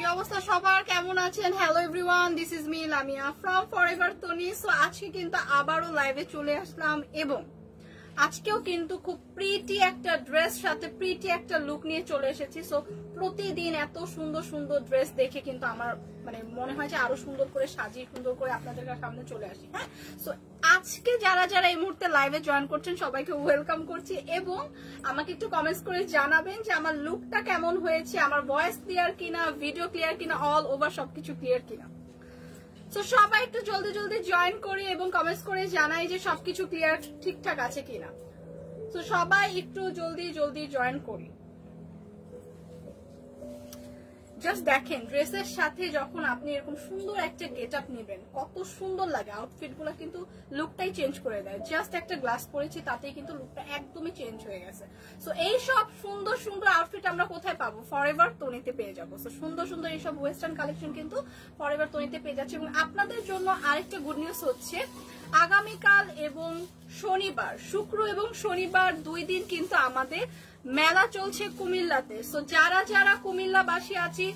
কি অবস্থা সবার, কেমন আছেন? Hello everyone, this is me Lamia from forever Toni. So আজকে কিন্তু আবারও লাইভে চলে আসলাম এবং আজকেও কিন্তু খুব প্রিটি একটা ড্রেস সাথে প্রিটি একটা লুক নিয়ে চলে এসেছি। সো প্রতিদিন এত সুন্দর সুন্দর ড্রেস দেখে কিন্তু আমার মানে মনে হয় যে আরো সুন্দর করে সাজিয়ে সুন্দর করে আপনাদের সামনে চলে আসি। হ্যাঁ, সো আজকে যারা যারা এই মুহূর্তে লাইভে জয়েন করছেন সবাইকে ওয়েলকাম করছি এবং আমাকে একটু কমেন্টস করে জানাবেন যে আমার লুকটা কেমন হয়েছে, আমার ভয়েস ক্লিয়ার কিনা, ভিডিও ক্লিয়ার কিনা, অল ওভার সবকিছু ক্লিয়ার কিনা। তো সবাই একটু জলদি জলদি জয়েন করি এবং কমেন্টস করে জানাই যে সবকিছু ক্লিয়ার ঠিকঠাক আছে কিনা। তো সবাই একটু জলদি জলদি জয়েন করি। জাস্ট দেখেন ড্রেসের সাথে যখন আপনি এরকম সুন্দর একটা গেট আপ নেবেন কত সুন্দর লাগে। আউটফিট গুলা কিন্তু লুকটাই চেঞ্জ করে দেয়। জাস্ট একটা গ্লাস পরেছি তাতেই কিন্তু লুকটা একদমই চেঞ্জ হয়ে গেছে। সো এই সব সুন্দর সুন্দর আউটফিট আমরা কোথায় পাবো? ফরএভার তনিতে পেয়ে যাবো। সো সুন্দর সুন্দর এইসব ওয়েস্টার্ন কালেকশন কিন্তু ফরএভার তনিতে পেয়ে যাচ্ছে। এবং আপনাদের জন্য আরেকটা গুড নিউজ হচ্ছে, আগামীকাল এবং শনিবার, শুক্র এবং শনিবার 2 দিন কিন্তু আমাদের মেলা চলছে কুমিল্লাতে। সো যারা যারা কুমিল্লাবাসী আছি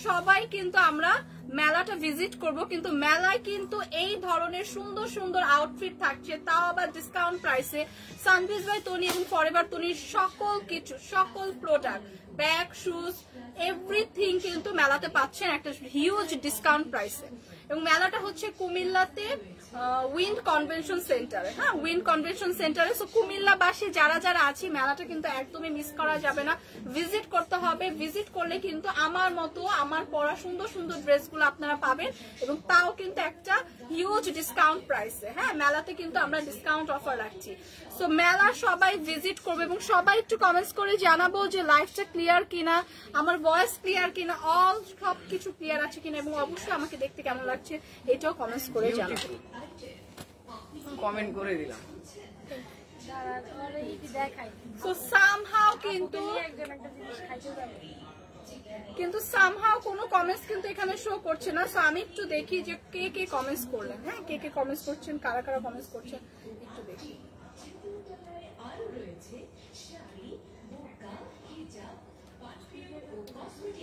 সবাই কিন্তু আমরা মেলাটা ভিজিট করব। কিন্তু মেলায় কিন্তু এই ধরনের সুন্দর সুন্দর আউটফিট থাকছে, তাও আবার ডিসকাউন্ট প্রাইসে। সানভিজ বাই তনি এবং ফরএভার তনির সকল কিছু, সকল প্রোডাক্ট, ব্যাগ, শুজ, এভরিথিং কিন্তু মেলাতে পাচ্ছেন একটা হিউজ ডিসকাউন্ট প্রাইসে। এবং মেলাটা হচ্ছে কুমিল্লাতে উইন্ড কনভেনশন সেন্টারে। হ্যাঁ, উইন্ড কনভেনশন সেন্টারে। সো কুমিল্লাবাসী যারা যারা আছি মেলাটা কিন্তু একদমই মিস করা যাবে না, ভিজিট করতে হবে। ভিজিট করলে কিন্তু আমার মতো আমার পরা সুন্দর সুন্দর ড্রেসগুলো আপনারা পাবেন এবং তাও কিন্তু একটা হিউজ ডিসকাউন্ট প্রাইসে। হ্যাঁ, মেলাতে কিন্তু আমরা ডিসকাউন্ট অফার রাখছি। সো মেলা সবাই ভিজিট করবে এবং সবাই একটু কমেন্টস করে জানাবো যে লাইভটা ক্লিয়ার কিনা, আমার ভয়েস ক্লিয়ার কিনা, অল সবকিছু ক্লিয়ার আছে কিনা এবং অবশ্যই আমাকে দেখতে কেমন লাগছে এটাও কমেন্টস করে জানাবো। কমেন্ট করে দিলাম। সো সামহাউ কিন্তু সামহাউ কোনো কমেন্টস কিন্তু এখানে শো করছে না। সো আমি একটু দেখি যে কে কে কমেন্টস করলেন। হ্যাঁ, কে কে কমেন্টস করছেন, কারা কারা কমেন্টস করছেন একটু দেখি।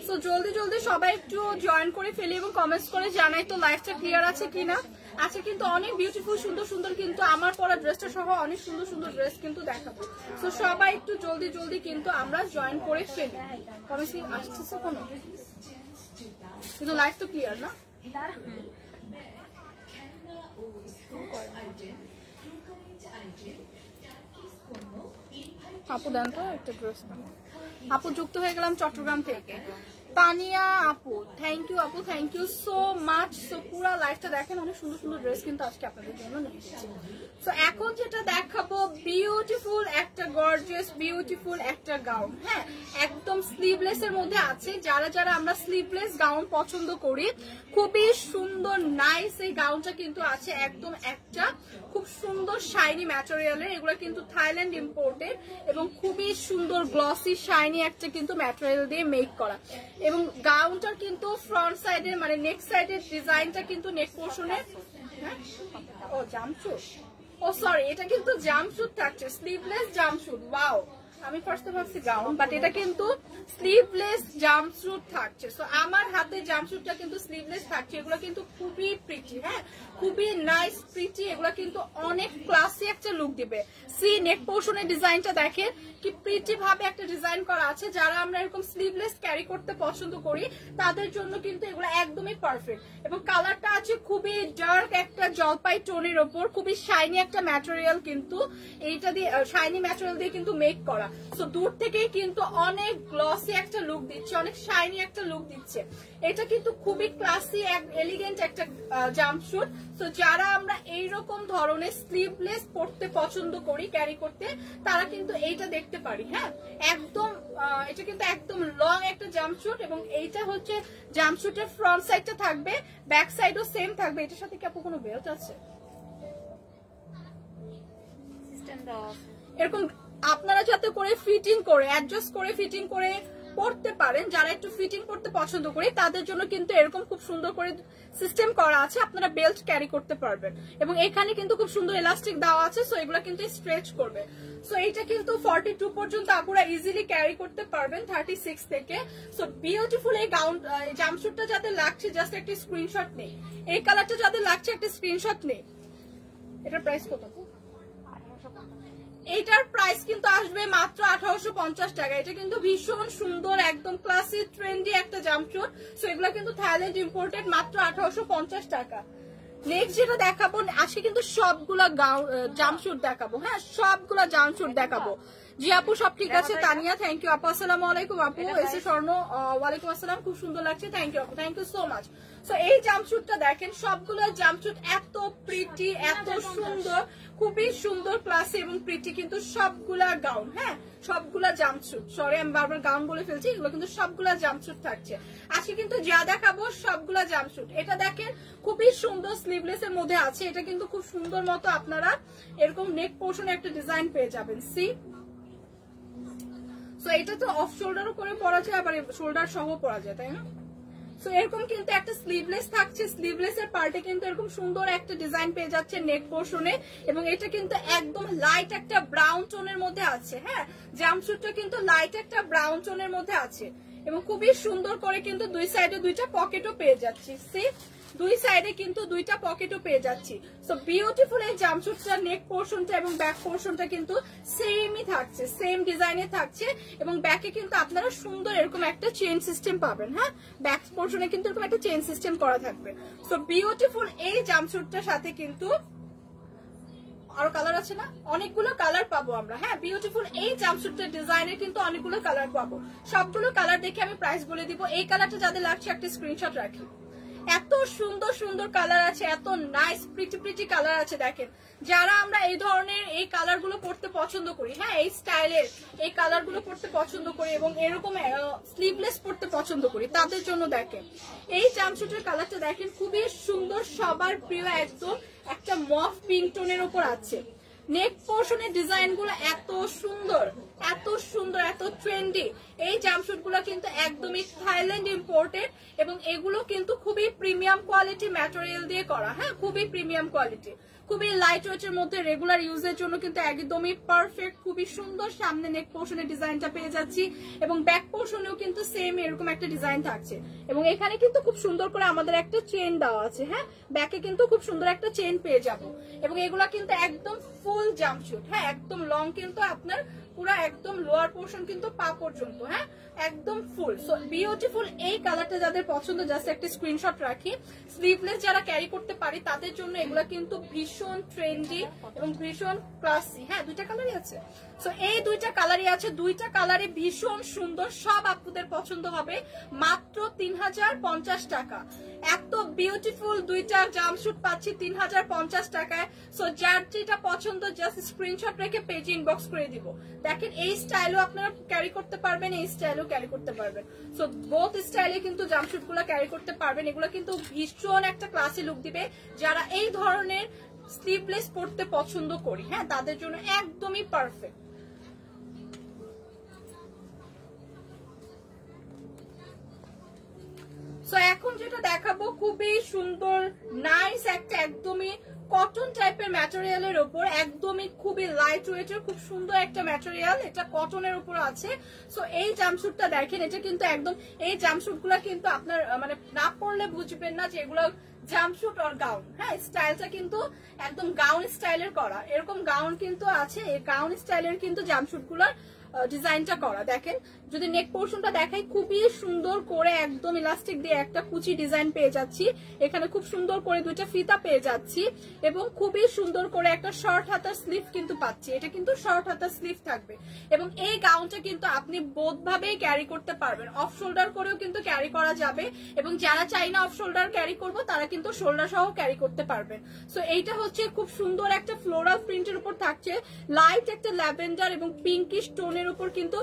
সো জলদি জলদি সবাই একটু জয়েন করে ফেলি এবং কমেন্টস করে জানাই তো লাইভটা ক্লিয়ার আছে কিনা। আচ্ছা, কিন্তু অনেক বিউটিফুল সুন্দর সুন্দর কিন্তু আমার পরা ড্রেসটা সহ অনেক সুন্দর সুন্দর ড্রেস কিন্তু দেখাবো। সো সবাই একটু জলদি জলদি কিন্তু আমরা জয়েন করে ফেলি। কমেন্টস কি আসছে কোনো? কিন্তু লাইভ তো ক্লিয়ার না। আপু দেন তো একটা ড্রেস। আপু যুক্ত হয়ে গেলাম চট্টগ্রাম থেকে। তানিয়া আপু, থ্যাংক ইউ আপু, thank you so much. So পুরো লাইফটা দেখেন, অনেক সুন্দর সুন্দর ড্রেস কিন্তু আজকে আপনাদের জন্য নিয়ে এসেছি। সো এখন যেটা দেখাবো বিউটিফুল একটা গর্জিয়াস বিউটিফুল একটা গাউন। হ্যাঁ, একদম স্লিভলেস এর মধ্যে আছে। যারা যারা আমরা স্লিভলেস গাউন পছন্দ করি, খুবই সুন্দর নাইস এই গাউনটা কিন্তু আছে। একদম একটা খুব সুন্দর শাইনি ম্যাটেরিয়ালের, এগুলো কিন্তু থাইল্যান্ড ইম্পোর্টেড এবং খুবই সুন্দর গ্লসি শাইনি একটা কিন্তু ম্যাটেরিয়াল দিয়ে মেক করা। এবং গাউনটার কিন্তু ফ্রন্ট সাইডের মানে নেক সাইডের ডিজাইনটা কিন্তু নেক পোর্শনে, ও জাম্পস্যুট, ও সরি এটা কিন্তু জাম্পস্যুট থাকছে, স্লিভলেস জাম্পস্যুট। ওয়াও, আমি ফার্স্টে ভাবছি গাউন, বাট এটা কিন্তু স্লিভলেস জাম্পস্যুট থাকছে। সো আমার হাতে জাম্পস্যুটটা কিন্তু স্লিভলেস থাকছে। এগুলো কিন্তু খুবই প্রিটি। হ্যাঁ, খুবই নাইস প্রিটি। এগুলো কিন্তু অনেক ক্লাসি একটা লুক দিবে। সি নেক পোর্শনের ডিজাইনটা দেখেন কি প্রিটি ভাবে একটা ডিজাইন করা আছে। যারা আমরা এরকম স্লিভলেস ক্যারি করতে পছন্দ করি তাদের জন্য কিন্তু এগুলো একদমই পারফেক্ট। এবং কালারটা আছে খুবই ডার্ক একটা জলপাই টোনের ওপর, খুবই শাইনি একটা ম্যাটেরিয়াল কিন্তু এইটা দিয়ে, শাইনি ম্যাটেরিয়াল দিয়ে কিন্তু মেক করা। সো দূর থেকেই কিন্তু অনেক গ্লসি একটা লুক দিচ্ছে, অনেক শাইনি একটা লুক দিচ্ছে। এটা কিন্তু খুবই ক্লাসি এলিগেন্ট একটা জাম্পস্যুট। সো যারা আমরা এইরকম ধরনের স্লিভলেস পরতে পছন্দ করি ক্যারি করতে, তারা কিন্তু এইটা দেখতে পারি। হ্যাঁ, একদম এটা কিন্তু একদম লং একটা জাম্পস্যুট এবং এইটা হচ্ছে জাম্পস্যুটের ফ্রন্ট সাইডটা থাকবে, ব্যাক সাইডও সেম থাকবে। এটার সাথে কি আপু কোনো বেল্ট আছে? এরকম আপনারা যাতে করে ফিটিং করে অ্যাডজাস্ট করে ফিটিং করে পড়তে পারেন, যারা একটু ফিটিং করতে পছন্দ করি তাদের জন্য কিন্তু এরকম খুব সুন্দর করে সিস্টেম করা আছে, আপনারা বেল্ট ক্যারি করতে পারবেন। এবং এখানে কিন্তু খুব সুন্দর এলাস্টিক দেওয়া আছে, সো এগুলো কিন্তু স্ট্রেচ করবে। সো এইটা কিন্তু 42 পর্যন্ত আপুরা ইজিলি ক্যারি করতে পারবেন 36 থেকে। সো বিউটিফুল এই গাউন জাম্পস্যুটটা যাদের লাগছে জাস্ট একটা স্ক্রিনশট নেই, এই কালারটা যাদের লাগছে একটা স্ক্রিনশট নেই। এটার প্রাইস কত? এটার প্রাইস কিন্তু আসবে মাত্র 1850 টাকা। এটা কিন্তু ভীষণ সুন্দর একদম ক্লাসি ট্রেন্ডি একটা জাম্পস্যুট। সো এগুলো কিন্তু থাইল্যান্ড ইম্পোর্টেড, মাত্র 1850 টাকা। নেক্সট যেটা দেখাবো, আজকে কিন্তু সবগুলা জাম্পস্যুট দেখাবো, হ্যাঁ সবগুলা জাম্পস্যুট দেখাবো। জি আপু সব ঠিক আছে। তানিয়া থ্যাংক ইউ আপু, আসসালামু আলাইকুম আপু। এসে স্বর্ণ ওয়ালাইকুম আসসালাম, খুব সুন্দর লাগছে, থ্যাংক ইউ আপু, thank you so much. So এই জাম্পস্যুটটা দেখেন, সবগুলো জাম্পস্যুট এত প্রিটি, এত সুন্দর, খুবই সুন্দর ক্লাসি এবং প্রিটি, কিন্তু সবগুলা গাউন, হ্যাঁ সবগুলা জাম্পস্যুট, সরি আমি বারবার গাউন বলে ফেলছি, এগুলো কিন্তু সবগুলা জাম্পস্যুট থাকছে আজকে। কিন্তু যা দেখাবো সবগুলা জাম্পস্যুট। এটা দেখেন খুবই সুন্দর স্লিভলেস এর মধ্যে আছে, এটা কিন্তু খুব সুন্দর মতো আপনারা এরকম নেক পোর্শনে একটা ডিজাইন পেয়ে যাবেন। সি সো এটা তো অফ শোল্ডারও করে পরা যায়, আবার শোল্ডার সহ পরা যায়, তাই না? সো এরকম কিন্তু একটা স্লিভলেস থাকছে, স্লিভলেস এর পার্টে কিন্তু এরকম সুন্দর একটা ডিজাইন পেয়ে যাচ্ছে নেক পোর্শনে। এবং এটা কিন্তু একদম লাইট একটা ব্রাউন টোনের মধ্যে আছে, হ্যাঁ জাম্পস্যুটটা কিন্তু লাইট একটা ব্রাউন টোনের মধ্যে আছে এবং খুবই সুন্দর করে কিন্তু দুই সাইডে দুইটা পকেটও পেয়ে যাচ্ছি। সি দুই সাইডে কিন্তু দুইটা পকেটও পেয়ে যাচ্ছি। সো বিউটিফুল এই জাম্পস্যুটটার নেক পোর্শনটা এবং ব্যাক পোর্শনটা কিন্তু সেমই থাকছে, সেম ডিজাইনে থাকছে এবং ব্যাকে কিন্তু আপনারা সুন্দর এরকম একটা চেইন সিস্টেম পাবেন, হ্যাঁ ব্যাক পোর্শনে কিন্তু এরকম একটা চেইন সিস্টেম করা থাকবে। সো বিউটিফুল এই জাম্পস্যুটটার সাথে কিন্তু আরো কালার আছে না, অনেকগুলো কালার পাবো আমরা, হ্যাঁ বিউটিফুল এই জাম্পস্যুটের ডিজাইনের কিন্তু অনেকগুলো কালার পাবো। সবগুলো কালার দেখে আমি প্রাইস বলে দিব। এই কালারটা যাদের লাগছে একটা স্ক্রিনশট রাখি, এত সুন্দর সুন্দর কালার আছে, এত নাইস প্রিটি প্রিটি কালার আছে। দেখেন যারা আমরা এই ধরনের এই কালার গুলো পড়তে পছন্দ করি, হ্যাঁ এই স্টাইলের এই কালার গুলো পড়তে পছন্দ করি এবং এরকম স্লিভলেস পড়তে পছন্দ করি, তাদের জন্য দেখেন এই জাম্পস্যুটের কালারটা দেখেন খুবই সুন্দর, সবার প্রিয় একদম একটা মফ পিঙ্ক টোনের উপর আছে। নেক পোর্শনের ডিজাইন গুলো এত সুন্দর, এত সুন্দর, এত ট্রেন্ডি। এই জাম্পস্যুট গুলো কিন্তু একদমই থাইল্যান্ড ইম্পোর্টেড এবং এগুলো কিন্তু খুবই প্রিমিয়াম কোয়ালিটি ম্যাটেরিয়াল দিয়ে করা, হ্যাঁ খুবই প্রিমিয়াম কোয়ালিটি, খুবই লাইট ওয়েটের মধ্যে রেগুলার ইউজের জন্য কিন্তু একদমই পারফেক্ট। খুবই সুন্দর সামনে নেক পোর্শনের ডিজাইনটা পেয়ে যাচ্ছি এবং ব্যাক পোর্শনেও কিন্তু সেম এরকম একটা ডিজাইন থাকছে এবং এখানে কিন্তু খুব সুন্দর করে আমাদের একটা চেইন দেওয়া আছে, হ্যাঁ ব্যাকে কিন্তু খুব সুন্দর একটা চেইন পেয়ে যাব এবং এগুলা কিন্তু একদম ফুল জাম্পস্যুট, হ্যাঁ একদম লং, কিন্তু আপনার পুরো একদম লোয়ার পোর্শন কিন্তু পা পর্যন্ত, হ্যাঁ একদম ফুল। সো বিউটিফুল এই কালারটা যাদের পছন্দ জাস্ট একটা স্ক্রিনশট রাখি। স্লিভলেস যারা ক্যারি করতে পারি তাদের জন্য এগুলা কিন্তু ভীষণ ট্রেন্ডি এবং ভীষণ ক্লাসি, হ্যাঁ দুইটা কালারই আছে। সো এই দুইটা কালারই আছে, দুইটা কালারে ভীষণ সুন্দর, সব আপুদের পছন্দ হবে। মাত্র 3050 টাকা, এত বিউটিফুল দুইটা জাম্পস্যুট পাচ্ছি 3050 টাকায়। সো যার যেটা পছন্দ জাস্ট স্ক্রিনশট রেখে পেজে ইনবক্স করে দিব। দেখেন এই স্টাইলও আপনারা ক্যারি করতে পারবেন, এই স্টাইলও ক্যারি করতে পারবেন। সো বোথ স্টাইলে কিন্তু জাম্পস্যুট গুলো ক্যারি করতে পারবেন। এগুলো কিন্তু ভীষণ একটা ক্লাসি লুক দিবে যারা এই ধরনের স্লিভলেস পড়তে পছন্দ করি, হ্যাঁ তাদের জন্য একদমই পারফেক্ট। সো এখন যেটা দেখাবো খুবই সুন্দর নাইস একটা একদমই কটন টাইপের ম্যাটেরিয়ালের উপর, একদমই খুবই লাইট ওয়েটের, খুব সুন্দর একটা ম্যাটেরিয়াল, এটা কটনের উপর আছে। সো এই জাম্পস্যুটটা দেখেন, এটা কিন্তু একদম এই জাম্পস্যুট গুলা কিন্তু আপনার মানে না পরলে বুঝবেন না যে এগুলো জাম্পস্যুট আর গাউন, হ্যাঁ স্টাইলটা কিন্তু একদম গাউন স্টাইলের করা, এরকম গাউন কিন্তু আছে, এই গাউন স্টাইলের কিন্তু জাম্পস্যুট গুলার ডিজাইনটা করা। দেখেন যদি নেক পোর্শনটা দেখাই, খুবই সুন্দর করে একদম ইলাস্টিক দিয়ে একটা কুচি ডিজাইন পেয়ে যাচ্ছি, এখানে খুব সুন্দর করে দুইটা ফিতা পেয়ে যাচ্ছি এবং খুবই সুন্দর করে একটা শর্ট হাতার স্লিভ কিন্তু পাচ্ছি, এটা কিন্তু শর্ট হাতার স্লিভ থাকবে এবং এই গাউনটা কিন্তু আপনি বোথ ভাবেই ক্যারি করতে পারবেন, অফ শোল্ডার করেও কিন্তু ক্যারি করা যাবে এবং যারা চাই না অফ শোল্ডার ক্যারি করবো তারা কিন্তু শোল্ডার সহ ক্যারি করতে পারবেন। সো এইটা হচ্ছে খুব সুন্দর একটা ফ্লোরাল প্রিন্টের উপর থাকছে, লাইট একটা ল্যাভেন্ডার এবং পিঙ্কিশ টোনের উপর কিন্তু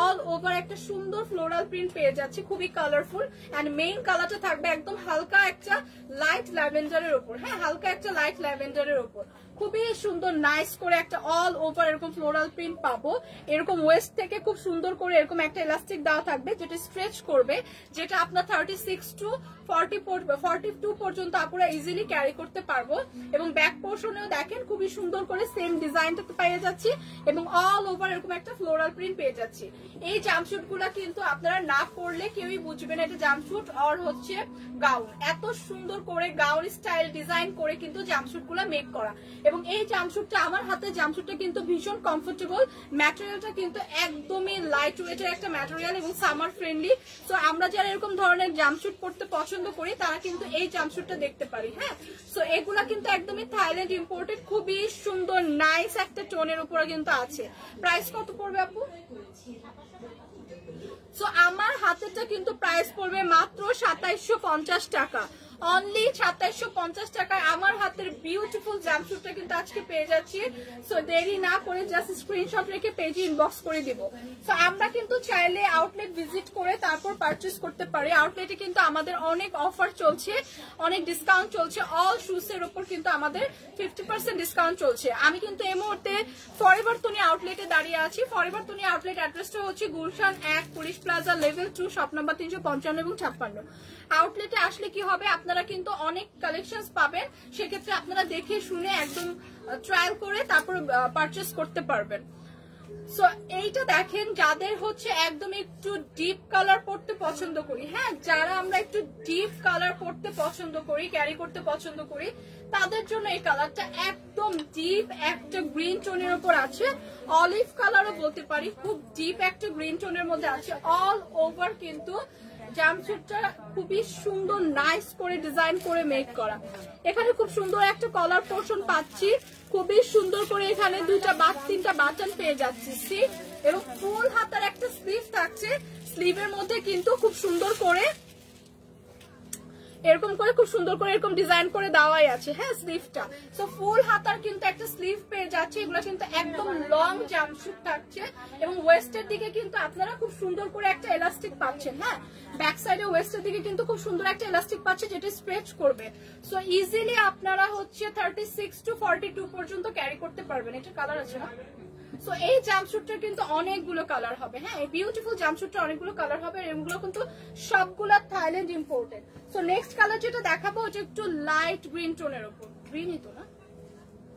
অল ওভার একটা সুন্দর ফ্লোরাল প্রিন্ট পেয়ে যাচ্ছে, খুবই কালারফুল। এন্ড মেইন কালারটা থাকবে একদম হালকা একটা লাইট ল্যাভেন্ডারের উপর, হ্যাঁ হালকা একটা লাইট ল্যাভেন্ডারের উপর, খুবই সুন্দর নাইস করে একটা অল ওভার এরকম ফ্লোরাল প্রিন্ট পাবো। এরকম ওয়েস্ট থেকে খুব সুন্দর করে এরকম একটা ইলাস্টিক দেওয়া থাকবে যেটা স্ট্রেচ করবে, যেটা আপনার 36 to 42 পর্যন্ত আপনারা ইজিলি ক্যারি করতে পারবো। এবং ব্যাক পোর্শনেও দেখেন খুবই সুন্দর করে সেম ডিজাইনটা পেয়ে যাচ্ছি এবং অল ওভার এরকম একটা ফ্লোরাল প্রিন্ট পেয়ে যাচ্ছি। এই জাম্পশুট গুলা কিন্তু আপনারা না পরলে কেউই বুঝবে না এটা জাম্পশুট আর হচ্ছে গাউন। এত সুন্দর করে গাউন স্টাইল ডিজাইন করে কিন্তু জাম্পশুট গুলা মেক করা। এবং এই জাম্পশুটটা আমার হাতে জাম্পশুটটা কিন্তু ভীষণ কমফোর্টেবল, ম্যাটেরিয়ালটা কিন্তু একদমই লাইট ওয়েটের একটা ম্যাটেরিয়াল এবং সামার ফ্রেন্ডলি। তো আমরা যারা এরকম ধরনের জাম্পশুট পরতে পছন্দ করি তারা কিন্তু এই জাম্পশুটটা দেখতে পারি। হ্যাঁ, সো এগুলা কিন্তু একদমই থাইল্যান্ড ইম্পোর্টেড, খুবই সুন্দর নাইস একটা টোনের উপরে কিন্তু আছে। প্রাইস কত পড়বে আপু? সো আমার হাতেরটা কিন্তু প্রাইস পড়বে মাত্র 2750 টাকা, অনলি 2750 টাকায় আমার হাতের বিউটিফুল জাম্পশুটটা কিন্তু আজকে পেয়ে যাচ্ছি। সো দেরি না করে জাস্ট স্ক্রিনশট রেখে পেজে ইনবক্স করে দিব। সো আমরা কিন্তু চাইলে আউটলেট ভিজিট করে তারপর পারচেজ করতে পারি। আউটলেটে কিন্তু আমাদের অনেক অফার চলছে, অনেক ডিসকাউন্ট চলছে। অল শুজের উপর কিন্তু আমাদের 50% ডিসকাউন্ট চলছে। আমি কিন্তু এই মুহূর্তে ফরএভার তনি আউটলেটে দাঁড়িয়ে আছি। ফরএভার তনি আউটলেট অ্যাড্রেসটা হচ্ছে Gulshan 1 police plaza level 2 shop number 355 এবং 56। আউটলেটে আসলে কি হবে, আপনারা কিন্তু অনেক কালেকশন পাবেন, সেক্ষেত্রে আপনারা দেখে শুনে একদম ট্রায়াল করে তারপর পারচেজ করতে পারবেন। সো এইটা দেখেন, যাদের হচ্ছে একদম একটু ডিপ কালার পড়তে পছন্দ করি, হ্যাঁ যারা আমরা একটু ডিপ কালার পড়তে পছন্দ করি, ক্যারি করতে পছন্দ করি, তাদের জন্য এই কালারটা একদম ডিপ একটা গ্রিন টোনের উপর আছে, অলিভ কালারও বলতে পারি, খুব ডিপ একটা গ্রিন টোনের মধ্যে আছে। অল ওভার কিন্তু জাম্পশুটটা খুবই সুন্দর নাইস করে ডিজাইন করে মেক করা। এখানে খুব সুন্দর একটা কলার পোর্শন পাচ্ছি, খুবই সুন্দর করে এখানে 3টা বাটন পেয়ে যাচ্ছি এবং ফুল হাতার একটা স্লিভ থাকছে। স্লিভের মধ্যে কিন্তু খুব সুন্দর করে এরকম করে খুব সুন্দর করে এরকম ডিজাইন করে দেওয়াই আছে। হ্যাঁ, স্লিভটা সো ফুল হাতার কিন্তু একটা স্লিভ পেয়ে যাচ্ছে। এগুলো কিন্তু একদম লং জাম্পশুট থাকছে এবং ওয়েস্টের দিকে কিন্তু আপনারা খুব সুন্দর করে একটা এলাস্টিক পাচ্ছেন। হ্যাঁ, ব্যাক সাইডে ওয়েস্টের দিকে কিন্তু খুব সুন্দর একটা এলাস্টিক পাচ্ছে যেটা স্ট্রেচ করবে। সো ইজিলি আপনারা হচ্ছে 36 to 42 পর্যন্ত ক্যারি করতে পারবেন। এটা কালার আছে না? সো এই জাম্পশুটটার কিন্তু অনেকগুলো কালার হবে। হ্যাঁ, এই বিউটিফুল জাম্পশুটটা অনেকগুলো কালার হবে, এগুলো কিন্তু সবগুলা Thailand imported. So next colour যেটা দেখাবো ওটা একটু লাইট গ্রিন টোনের উপর, গ্রিনই তো না,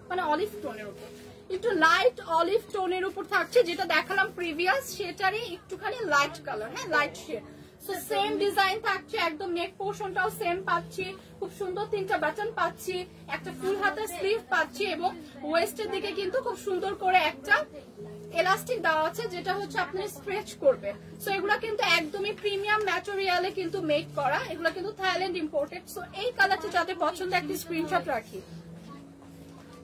মানে অলিভ টোনের উপর, একটু লাইট অলিভ টোনের উপর থাকছে। যেটা দেখালাম প্রিভিয়াস সেটারই একটুখানি লাইট কালার। হ্যাঁ, light shade. So same design থাকছে, একদম নেক পোর্শনটাও সেম পাচ্ছি, খুব সুন্দর 3টা বাটন পাচ্ছি, একটা ফুল হাতের স্লিভ পাচ্ছি এবং ওয়েস্টের দিকে কিন্তু খুব সুন্দর করে একটা এলাস্টিক দেওয়া আছে যেটা হচ্ছে আপনার স্ট্রেচ করবে। সো এগুলা কিন্তু একদমই প্রিমিয়াম ম্যাটেরিয়ালে কিন্তু মেক করা, এগুলা কিন্তু থাইল্যান্ড ইম্পোর্টেড। সো এই কালারটা যাদের পছন্দ একটা স্ক্রিনশট রাখি।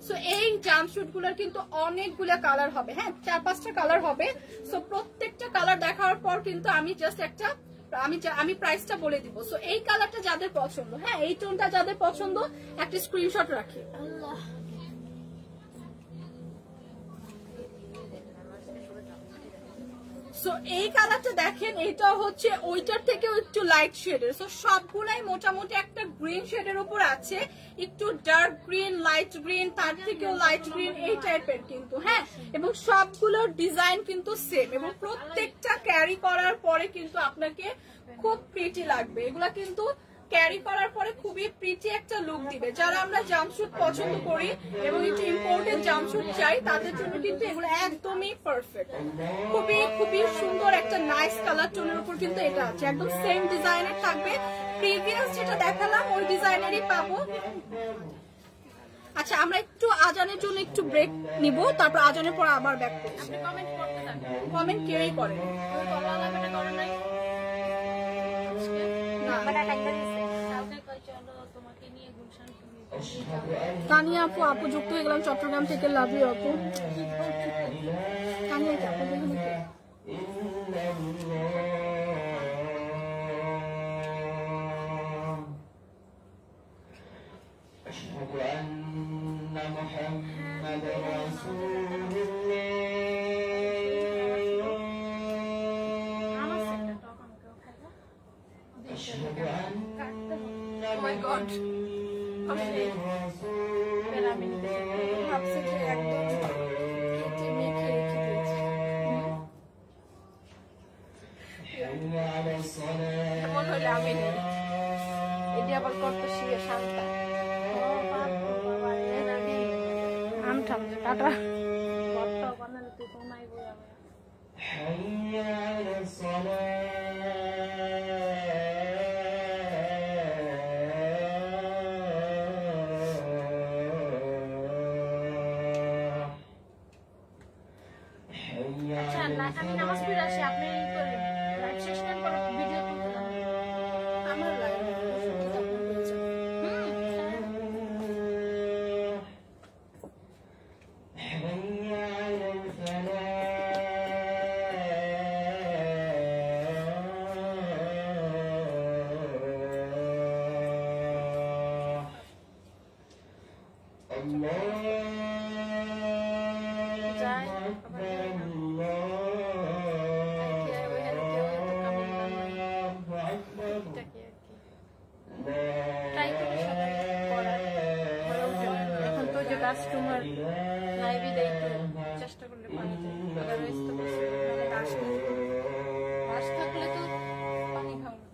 সো এই জাম্পশুট গুলোর কিন্তু অনেকগুলা কালার হবে। হ্যাঁ, 4-5টা কালার হবে। সো প্রত্যেকটা কালার দেখার পর কিন্তু আমি জাস্ট একটা আমি প্রাইসটা বলে দিব। সো এই কালারটা যাদের পছন্দ, হ্যাঁ এই টোনটা যাদের পছন্দ একটা স্ক্রিনশট রাখি। সো এই কালারটা দেখেন, এটা হচ্ছে ওইটার থেকেও একটু লাইট শেডের। সো সবগুলাই মোটামুটি একটা গ্রিন শেডের উপর আছে, একটু ডার্ক গ্রিন, লাইট গ্রিন, তার থেকেও লাইট গ্রিন, এই টাইপের কিন্তু। হ্যাঁ, এবং সবগুলোর ডিজাইন কিন্তু সেম এবং প্রত্যেকটা ক্যারি করার পরে কিন্তু আপনাকে খুব প্রিটি লাগবে। এগুলা কিন্তু ক্যারি করার পরে খুবই প্রিটি একটা লুক দিবে। যারা আমরা জাম্পশুট পছন্দ করি এবং একটু ইম্পোর্টেড জাম্পশুট চাই তাদের জন্য কিন্তু এগুলো একদমই পারফেক্ট। খুবই খুবই সুন্দর একটা নাইস কালার টোনের উপর কিন্তু এটা আছে, একদম সেম ডিজাইনের থাকবে। প্রিভিয়াস যেটা দেখালাম ওই ডিজাইনেরই পাবো। আচ্ছা, আমরা একটু আজানের জন্য একটু ব্রেক নিব, তারপর আজানের পর আবার ব্যাক করব। কমেন্ট কেউই করে তানিয়া আপু, আপু যুক্ত হয়ে গেলাম চট্টগ্রাম থেকে, লাভ ইউ আপু। তানিয়া কি আপু দেখুন আমি নিতে চাই। ভাবছি যে একদম কেটে মেখে রেখে দিয়েছি। এমন হলে আমি নিই। এটি আবার কত শিখে শান্তা আমঠাম যে কাটা বট্টা বানালে তুই তো নাই বই আমি আচ্ছা আমি নামাজ পড়ে আসি আপনি ই করেন লাইভ শেষ করার পর ভিডিও তুলতে দাও আমার লাইফ হয়েছে। যাই আবার ট্রাই করে সবাই করার এখন তো যে কাস্টমার লাইভে দেয় তো চেষ্টা করলে পানি যায় আদারওয়াইজ তো বাস থাকলে তো পানি খাওয়া।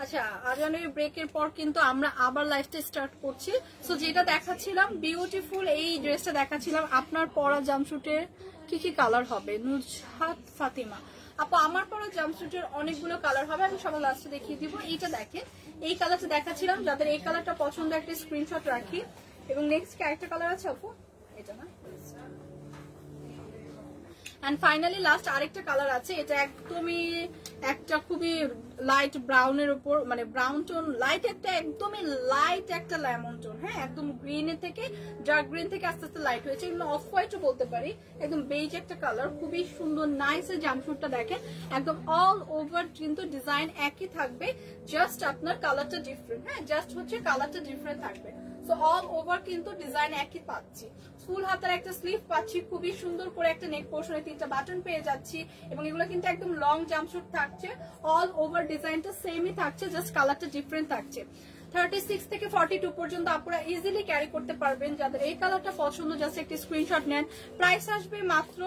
আচ্ছা, আজানের ব্রেকের পর কিন্তু আমরা আবার লাইফটা স্টার্ট করছি। সো যেটা দেখাচ্ছিলাম বিউটিফুল এই ড্রেসটা দেখাচ্ছিলাম, আপনার পরা জামশুটের কি কি কালার হবে? নুজহাত ফাতিমা আপু, আমার পরা জামশুটের অনেকগুলো কালার হবে, আমি সবার লাস্টে দেখিয়ে দিব। এইটা দেখেন, এই কালারটা দেখাচ্ছিলাম, যাদের এই কালারটা পছন্দ একটা স্ক্রিনশট রাখি। এবং নেক্সট কি আরেকটা কালার আছে আপু? এটা না, এন্ড ফাইনালি লাস্ট আরেকটা কালার আছে, এটা একদমই একটা খুবই লাইট ব্রাউনের উপর, মানে ব্রাউন টোন লাইট, একটা একদমই লাইট একটা লেমন টোন। হ্যাঁ, একদম গ্রিনের থেকে ডার্ক গ্রিন থেকে আস্তে আস্তে লাইট হয়েছে, এগুলো অফ হোয়াইটও বলতে পারি, একদম বেজ একটা কালার, খুবই সুন্দর নাইস। এই জামশুটটা দেখেন, একদম অল ওভার কিন্তু ডিজাইন একই থাকবে, জাস্ট আপনার কালারটা ডিফারেন্ট। হ্যাঁ, জাস্ট হচ্ছে কালারটা ডিফারেন্ট থাকবে। সো অল ওভার কিন্তু ডিজাইন একই পাচ্ছি, ফুল হাতের একটা স্লিভ পাচ্ছি, খুবই সুন্দর করে একটা নেক পোর্শনে 3টা বাটন পেয়ে যাচ্ছি, এবং এগুলো কিন্তু একদম লং জাম্পশুট থাকছে, অল ওভার ডিজাইনটা সেমই থাকছে, জাস্ট কালারটা ডিফারেন্ট থাকছে। 36 থেকে 42 পর্যন্ত আপনারা ইজিলি ক্যারি করতে পারবেন। যাদের এই কালারটা পছন্দ জাস্ট একটি স্ক্রিনশট নেন। প্রাইস আসবে মাত্র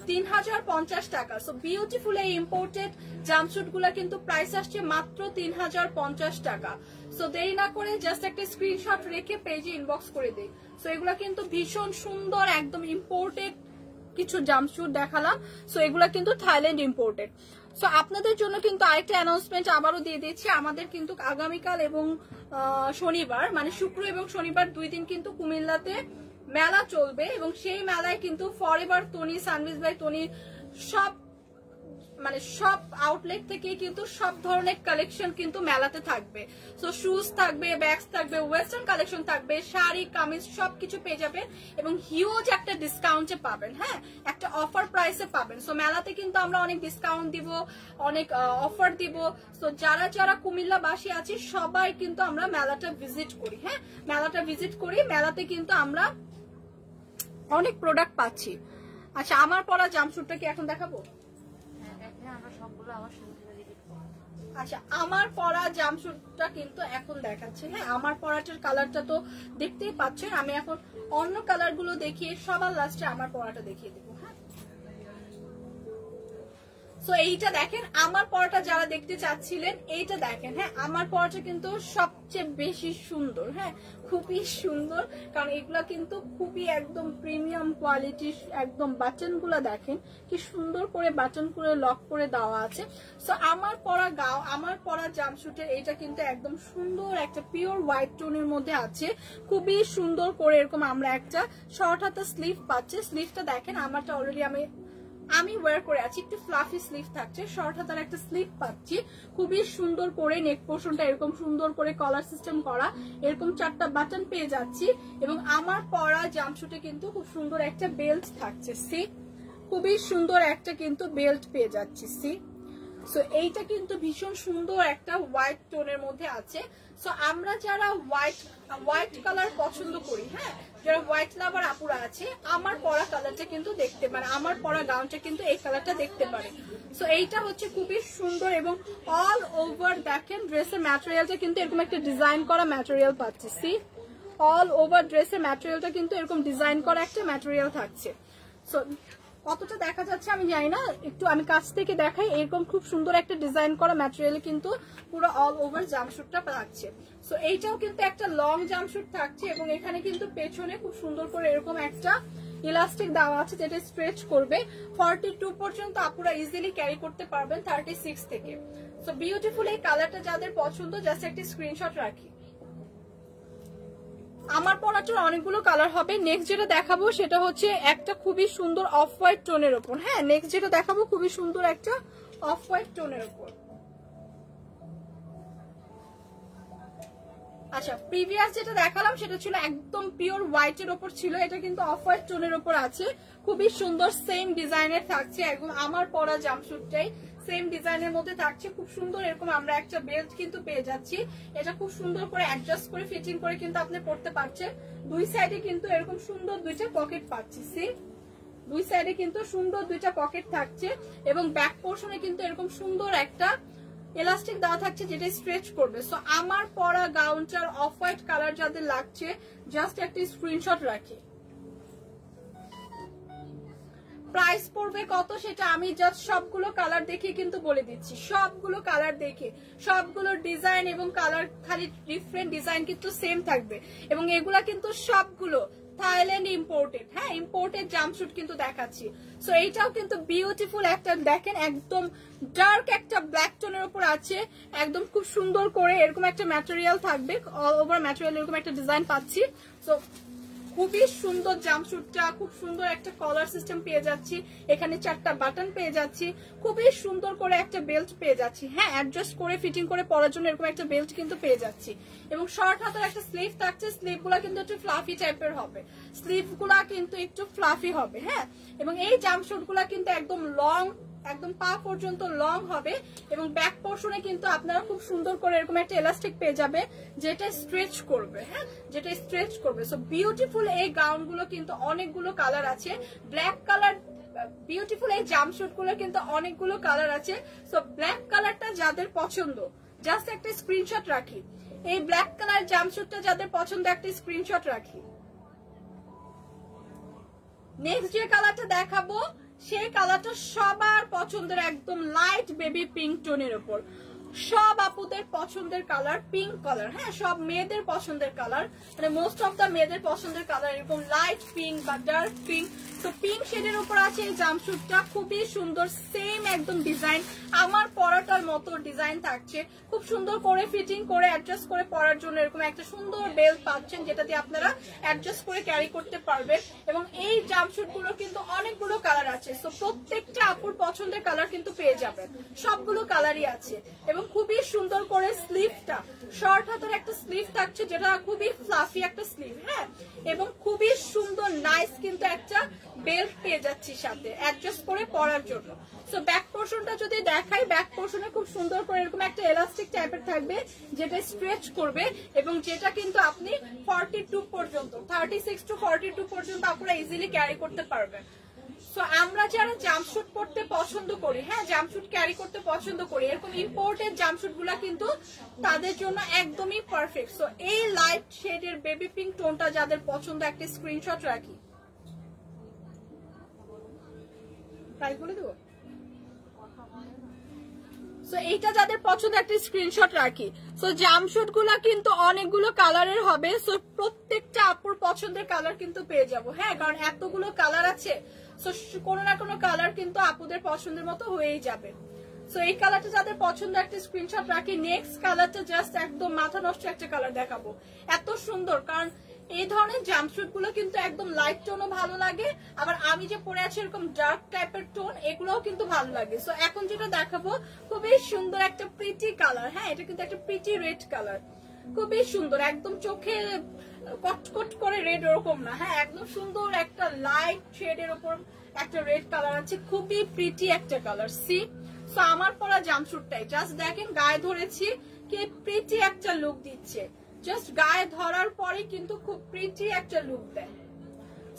3050 টাকা। সো বিউটিফুল এই ইম্পোর্টেড জাম্পশুট গুলা কিন্তু প্রাইস আসছে মাত্র 3050 টাকা। সো দেরি না করে জাস্ট একটা স্ক্রিনশট রেখে পেজে ইনবক্স করে দিই। সো এগুলা কিন্তু ভীষণ সুন্দর একদম ইম্পোর্টেড কিছু জাম্পশুট দেখালাম। সো এগুলা কিন্তু থাইল্যান্ড ইম্পোর্টেড। সো আপনাদের জন্য কিন্তু আরেকটা অ্যানাউন্সমেন্ট আবারও দিয়ে দিচ্ছি, আমাদের কিন্তু আগামীকাল এবং শনিবার, মানে শুক্র এবং শনিবার 2 দিন কিন্তু কুমিল্লাতে মেলা চলবে, এবং সেই মেলায় কিন্তু ফরএভার তনি, সানভিজ বাই তনি সব মানে সব আউটলেট থেকে কিন্তু সব ধরনের কালেকশন কিন্তু মেলাতে থাকবে। সো শুজ থাকবে, ব্যাগস থাকবে, ওয়েস্টার্ন কালেকশন থাকবে, শাড়ি কামিজ সবকিছু পেয়ে যাবেন, এবং হিউজ একটা ডিসকাউন্টে পাবেন। হ্যাঁ, একটা অফার প্রাইসে পাবেন। সো মেলাতে কিন্তু আমরা অনেক ডিসকাউন্ট দিব, অনেক অফার দিব। সো যারা যারা কুমিল্লাবাসী আছি সবাই কিন্তু আমরা মেলাটা ভিজিট করি। হ্যাঁ, মেলাটা ভিজিট করি, মেলাতে কিন্তু আমরা অনেক প্রোডাক্ট পাচ্ছি। আচ্ছা, আমার পরা জাম্পশুটটা কি এখন দেখাবো? আচ্ছা, আমার পরা জাম্পশুটটা কিন্তু এখন দেখাচ্ছে। হ্যাঁ, আমার পরাটার কালারটা তো দেখতেই পাচ্ছেন, আমি এখন অন্য কালার গুলো দেখিয়ে সবার লাস্টে আমার পরাটা দেখিয়ে দেবো। হ্যাঁ, সো এইটা দেখেন, আমার পরাটা যারা দেখতে চাচ্ছিলেন এইটা দেখেন। হ্যাঁ, আমার পরাটা কিন্তু সবচেয়ে বেশি সুন্দর। হ্যাঁ, খুবই সুন্দর, কারণ এগুলা কিন্তু খুবই একদম প্রিমিয়াম কোয়ালিটির। একদম বাটন গুলা দেখেন কি সুন্দর করে বাটন করে লক করে দেওয়া আছে। সো আমার পরা জাম্পশুটের এইটা কিন্তু একদম সুন্দর একটা পিওর হোয়াইট টোনের মধ্যে আছে, খুবই সুন্দর করে এরকম আমরা একটা শর্ট হাতা স্লিভ পাচ্ছি। স্লিভটা দেখেন, আমারটা অলরেডি আমি ওয়্যার করে আছি, একটু ফ্লাফি স্লিভ থাকছে, শর্ট হাতার একটা স্লিভ পাচ্ছি, খুবই সুন্দর করে নেক পোর্শনটা এরকম সুন্দর করে কলার সিস্টেম করা, এরকম 4টা বাটন পেয়ে যাচ্ছি, এবং আমার পরা জাম্পশুটে কিন্তু খুব সুন্দর একটা বেল্ট থাকছে। সি, খুবই সুন্দর একটা কিন্তু বেল্ট পেয়ে যাচ্ছি। সি, সো এইটা কিন্তু ভীষণ সুন্দর একটা হোয়াইট টোনের মধ্যে আছে। সো আমরা যারা হোয়াইট কালার পছন্দ করি, হ্যাঁ, যারা হোয়াইট লাভার আপুরা আছে, আমার পরা কালারটা কিন্তু দেখতে পারে, আমার পরা গাউনটা কিন্তু এই কালারটা দেখতে পারে। সো এইটা হচ্ছে খুবই সুন্দর এবং অল ওভার দেখেন ড্রেসের ম্যাটেরিয়ালটা কিন্তু এরকম একটা ডিজাইন করা ম্যাটেরিয়াল পাচ্ছি। সি অল ওভার ড্রেসের ম্যাটেরিয়ালটা কিন্তু এরকম ডিজাইন করা একটা ম্যাটেরিয়াল থাকছে। সো কতটা দেখা যাচ্ছে আমি জানি না, একটু আমি কাছ থেকে দেখাই। এরকম খুব সুন্দর একটা ডিজাইন করা ম্যাটেরিয়াল কিন্তু পুরো অল ওভার জামশুটটা থাকছে। সো এইটাও কিন্তু একটা লং জামশুট থাকছে এবং এখানে কিন্তু পেছনে খুব সুন্দর করে এরকম একটা ইলাস্টিক দেওয়া আছে যেটা স্ট্রেচ করবে। 42 পর্যন্ত আপুরা ইজিলি ক্যারি করতে পারবেন 36 থেকে। সো বিউটিফুল এই কালারটা যাদের পছন্দ জাস্ট একটা স্ক্রিনশট রাখি। আমার পরাটার অনেকগুলো কালার হবে। নেক্সট যেটা দেখাবো সেটা হচ্ছে একটা খুবই সুন্দর অফ হোয়াইট টোনের উপর। হ্যাঁ, নেক্সট যেটা দেখাবো খুবই সুন্দর একটা অফ হোয়াইট টোনের উপর। আচ্ছা, প্রিভিয়াস যেটা দেখালাম সেটা ছিল একদম পিওর হোয়াইটের উপর ছিল, এটা কিন্তু অফ হোয়াইট টোনের উপর আছে। খুবই সুন্দর সেম ডিজাইনের থাকছে, একদম আমার পরা জামশুটটাই সেম ডিজাইনের মধ্যে থাকছে। খুব সুন্দর এরকম আমরা একটা বেল্ট কিন্তু পেয়ে যাচ্ছি। এটা খুব সুন্দর করে অ্যাডজাস্ট করে ফিটিং করে কিন্তু আপনি পরতে পারছেন। দুই সাইডে কিন্তু এরকম সুন্দর দুইটা পকেট পাচ্ছি। সি দুই সাইডে কিন্তু সুন্দর দুইটা পকেট থাকছে এবং ব্যাক পোর্শনে কিন্তু এরকম সুন্দর একটা এলাস্টিক দেওয়া থাকছে যেটা স্ট্রেচ করবে। সো আমার পরা গাউনটার অফ হোয়াইট কালার যাদের লাগছে জাস্ট একটা স্ক্রিনশট রাখি। প্রাইস পড়বে কত সেটা আমি জাস্ট সবগুলো কালার দেখে কিন্তু বলে দিচ্ছি। সবগুলো কালার দেখে সবগুলো ডিজাইন এবং কালার খালি ডিফারেন্ট ডিজাইন কিন্তু সেম থাকবে এবং এগুলা কিন্তু সবগুলো থাইল্যান্ড ইম্পোর্টেড। হ্যাঁ, ইম্পোর্টেড জাম্পশুট কিন্তু দেখাচ্ছি। সো এইটাও কিন্তু বিউটিফুল একটা দেখেন একদম ডার্ক একটা ব্ল্যাক টোনের উপর আছে, একদম খুব সুন্দর করে এরকম একটা ম্যাটেরিয়াল থাকবে, অল ওভার ম্যাটেরিয়াল এরকম একটা ডিজাইন পাচ্ছি। সো খুবই সুন্দর জাম্পশুটটা, খুব সুন্দর একটা কলার সিস্টেম পেয়ে যাচ্ছি, এখানে 4টা বাটন পেয়ে যাচ্ছি, খুবই সুন্দর করে একটা বেল্ট পেয়ে যাচ্ছি। হ্যাঁ, অ্যাডজাস্ট করে ফিটিং করে পরার জন্য এরকম একটা বেল্ট কিন্তু পেয়ে যাচ্ছি এবং শর্ট হাতের একটা স্লিভ থাকছে। স্লিভ গুলা কিন্তু একটু ফ্লাফি টাইপের হবে, স্লিভ গুলা কিন্তু একটু ফ্লাফি হবে। হ্যাঁ, এবং এই জাম্পশুট গুলা কিন্তু একদম লং, একদম পা পর্যন্ত লং হবে এবং ব্যাক পোর্শনে কিন্তু আপনারা খুব সুন্দর করে এরকম একটা এলাস্টিক পেয়ে যাবে যেটা স্ট্রেচ করবে। হ্যাঁ, যেটা স্ট্রেচ করবে। সো বিউটিফুল এই গাউন গুলো কিন্তু অনেকগুলো কালার আছে। ব্ল্যাক কালার বিউটিফুল এই জাম্পশুট গুলো কিন্তু অনেকগুলো কালার আছে। সো ব্ল্যাক কালারটা যাদের পছন্দ জাস্ট একটা স্ক্রিনশট রাখি। এই ব্ল্যাক কালার জাম্পশুটটা যাদের পছন্দ একটা স্ক্রিনশট রাখি। নেক্সট যে কালারটা দেখাবো সেই কালারটা সবার পছন্দের একদম লাইট বেবি পিঙ্ক টোনের উপর। সব আপুদের পছন্দের কালার পিঙ্ক কালার। হ্যাঁ, সব মেয়েদের পছন্দের কালার, মানে মোস্ট অফ দা মেয়েদের পছন্দের কালার এরকম লাইট পিঙ্ক বা ডার্ক পিঙ্ক। তো পিঙ্ক শেডের উপর আছে এই জাম্পশুটটা, খুবই সুন্দর সেম একদম ডিজাইন আমার পরাটার মতো ডিজাইন থাকছে। খুব সুন্দর করে ফিটিং করে অ্যাডজাস্ট করে পরার জন্য এরকম একটা সুন্দর বেল্ট পাচ্ছেন যেটা দিয়ে আপনারা অ্যাডজাস্ট করে ক্যারি করতে পারবেন। এবং এই জাম্পশুট গুলো কিন্তু অনেকগুলো কালার আছে। তো প্রত্যেকটা আপুর পছন্দের কালার কিন্তু পেয়ে যাবেন, সবগুলো কালারই আছে। এবং খুবই সুন্দর করে স্লিভটা শর্ট হাতের একটা স্লিভ থাকছে যেটা খুবই ফ্লাফি একটা স্লিভ। হ্যাঁ, এবং খুবই সুন্দর নাইস কিন্তু একটা বেল্ট পেয়ে যাচ্ছি সাথে অ্যাডজাস্ট করে পরার জন্য। সো ব্যাক পোর্শনটা যদি দেখাই, ব্যাক পোর্শনে খুব সুন্দর করে এরকম একটা এলাস্টিক টাইপের থাকবে যেটা স্ট্রেচ করবে এবং যেটা কিন্তু আপনি 42 পর্যন্ত 36 to 42 পর্যন্ত আপনারা ইজিলি ক্যারি করতে পারবেন। সো আমরা যারা জাম্পশুট পরতে পছন্দ করি, হ্যাঁ, জাম্পশুট ক্যারি করতে পছন্দ করি, এরকম ইম্পোর্টেড জাম্পশুট গুলা কিন্তু তাদের জন্য একদমই পারফেক্ট। সো এই লাইট শেডের বেবি পিঙ্ক টোনটা যাদের পছন্দ একটা স্ক্রিনশট রাখি। প্রাইস বলে দেবো। সো এইটা যাদের পছন্দ একটা স্ক্রিনশট রাখি। সো জামশুট গুলা কিন্তু অনেকগুলো কালারের হবে। সো প্রত্যেকটা আপুর পছন্দের কালার কিন্তু পেয়ে যাবো। হ্যাঁ, কারণ এতগুলো কালার আছে, সো কোনো না কোনো কালার কিন্তু আপুদের পছন্দের মতো হয়েই যাবে। সো এই কালারটা যাদের পছন্দ একটা স্ক্রিনশট রাখি। নেক্সট কালারটা জাস্ট একদম মাথা নষ্ট একটা কালার দেখাবো, এত সুন্দর। কারণ এই ধরনের জাম্পশুট গুলো কিন্তু একদম লাইট টোনও ভালো লাগে, আবার আমি যে পরে আছি এরকম ডার্ক টাইপের টোন এগুলোও কিন্তু ভালো লাগে। সো এখন যেটা দেখাবো খুবই সুন্দর একটা প্রিটি কালার। হ্যাঁ, এটা কিন্তু একটা প্রিটি রেড কালার, খুবই সুন্দর, একদম চোখে কটকট করে রেড ওরকম না। হ্যাঁ, একদম সুন্দর একটা লাইট শেডের উপর একটা রেড কালার আছে, খুবই প্রিটি একটা কালার। সি সো আমার পরা জাম্পস্যুটটাই জাস্ট দেখেন গায়ে ধরেছি কি প্রিটি একটা লুক দিচ্ছে, জাস্ট গায়ে ধরার পরে কিন্তু খুব প্রিটি একটা লুক দেয়।